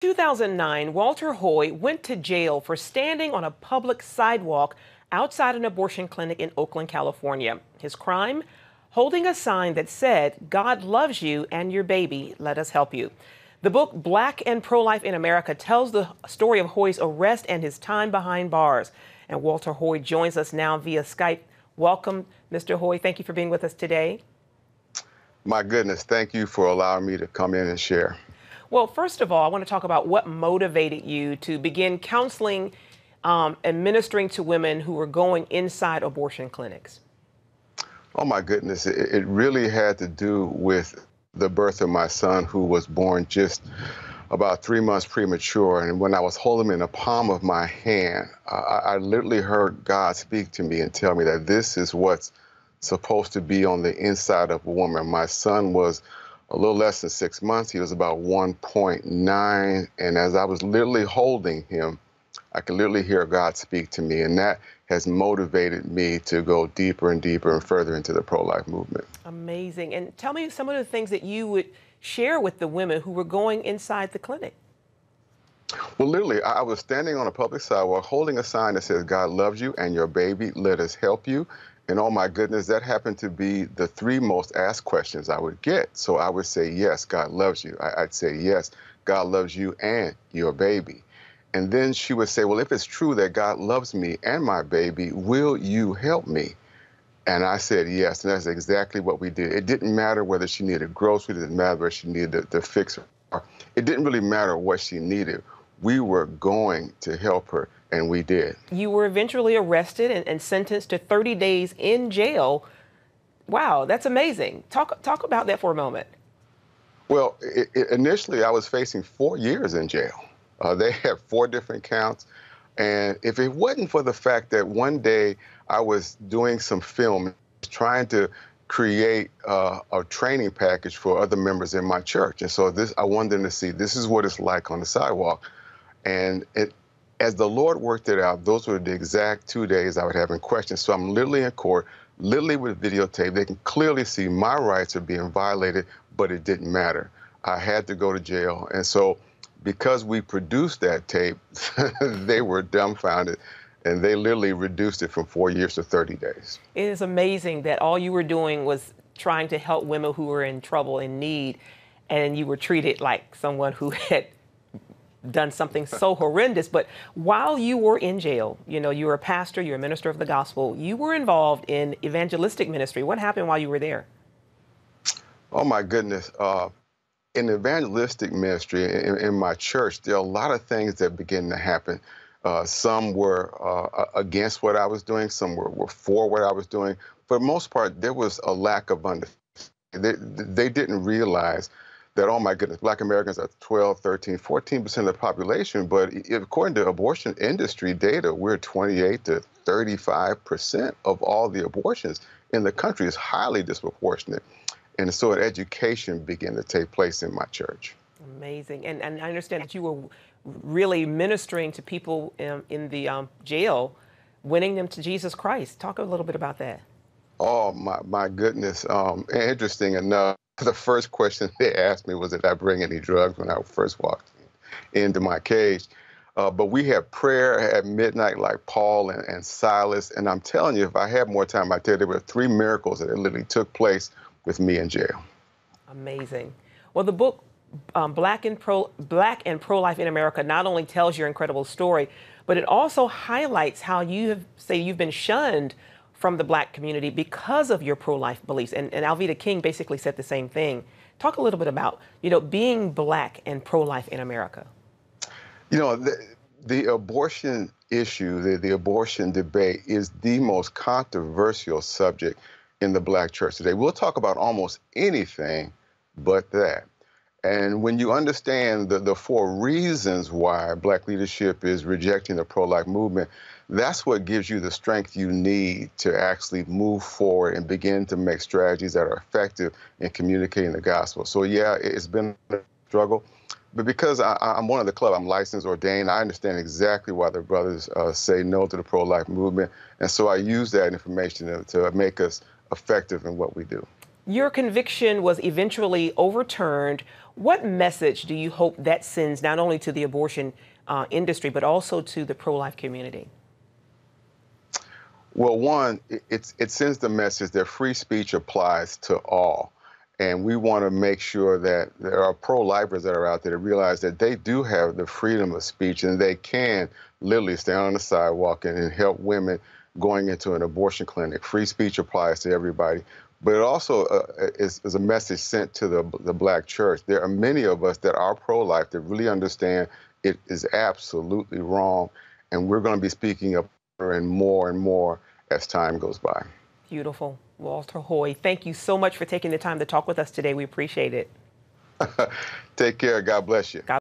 2009, Walter Hoy went to jail for standing on a public sidewalk outside an abortion clinic in Oakland, California. His crime? Holding a sign that said, "God loves you and your baby, let us help you." The book Black and Pro-Life in America tells the story of Hoy's arrest and his time behind bars. And Walter Hoy joins us now via Skype. Welcome, Mr. Hoy. Thank you for being with us today. My goodness, thank you for allowing me to come in and share. Well, first of all, I want to talk about what motivated you to begin counseling and ministering to women who were going inside abortion clinics. Oh my goodness, it really had to do with the birth of my son, who was born just about 3 months premature. And when I was holding him in the palm of my hand, I literally heard God speak to me and tell me that this is what's supposed to be on the inside of a woman. My son was a little less than 6 months. He was about 1.9. And as I was literally holding him, I could literally hear God speak to me. And that has motivated me to go deeper and deeper and further into the pro-life movement. Amazing. And tell me some of the things that you would share with the women who were going inside the clinic. Well, literally, I was standing on a public sidewalk holding a sign that says, "God loves you and your baby, let us help you." And oh my goodness, that happened to be the three most asked questions I would get. So I would say, yes, God loves you. I'd say, yes, God loves you and your baby. And then she would say, well, if it's true that God loves me and my baby, will you help me? And I said, yes. And that's exactly what we did. It didn't matter whether she needed groceries. It didn't matter whether she needed to fix her car. It didn't really matter what she needed. We were going to help her, and we did. You were eventually arrested and sentenced to 30 days in jail. Wow, that's amazing. Talk about that for a moment. Well, initially, I was facing 4 years in jail. They had 4 different counts. And if it wasn't for the fact that one day I was doing some film, trying to create a training package for other members in my church. And so I wanted them to see this is what it's like on the sidewalk. And as the Lord worked it out, those were the exact 2 days I would have in questions. So I'm literally in court, literally with videotape. They can clearly see my rights are being violated, but it didn't matter. I had to go to jail. And so because we produced that tape, they were dumbfounded, and they literally reduced it from 4 years to 30 days. It is amazing that all you were doing was trying to help women who were in trouble, in need, and you were treated like someone who had done something so horrendous. But while you were in jail, you know, you were a pastor, you're a minister of the gospel, you were involved in evangelistic ministry. What happened while you were there? Oh my goodness. In evangelistic ministry in my church, there are a lot of things that begin to happen. Some were against what I was doing. Some were for what I was doing. For the most part, there was a lack of understanding. They didn't realize that, oh my goodness, Black Americans are 12, 13, 14% of the population. But according to abortion industry data, we're 28 to 35% of all the abortions in the country. Is highly disproportionate. And so an education began to take place in my church. Amazing. And I understand that you were really ministering to people in the jail, winning them to Jesus Christ. Talk a little bit about that. Oh, my goodness. Interesting enough, the first question they asked me was, did I bring any drugs when I first walked into my cage? But we had prayer at midnight like Paul and Silas. And I'm telling you, if I had more time, I'd tell you there were 3 miracles that literally took place with me in jail. Amazing. Well, the book Black and Pro-Life in America not only tells your incredible story, but it also highlights how you've been shunned from the Black community because of your pro-life beliefs. And Alveda King basically said the same thing. Talk a little bit about, you know, being Black and pro-life in America. You know, the abortion issue, the abortion debate is the most controversial subject in the Black church today. We'll talk about almost anything but that. And when you understand the 4 reasons why Black leadership is rejecting the pro-life movement, that's what gives you the strength you need to actually move forward and begin to make strategies that are effective in communicating the gospel. So yeah, it's been a struggle. But because I'm one of the club, I'm licensed, ordained, I understand exactly why the brothers say no to the pro-life movement. And so I use that information to make us effective in what we do. Your conviction was eventually overturned. What message do you hope that sends not only to the abortion industry, but also to the pro-life community? Well, one, it sends the message that free speech applies to all. And we want to make sure that there are pro-lifers that are out there to realize that they do have the freedom of speech and they can literally stand on the sidewalk and help women going into an abortion clinic. Free speech applies to everybody. But it also is a message sent to the Black church. There are many of us that are pro-life that really understand it is absolutely wrong. And we're going to be speaking up and more as time goes by. Beautiful. Walter Hoy, thank you so much for taking the time to talk with us today. We appreciate it. Take care. God bless you. God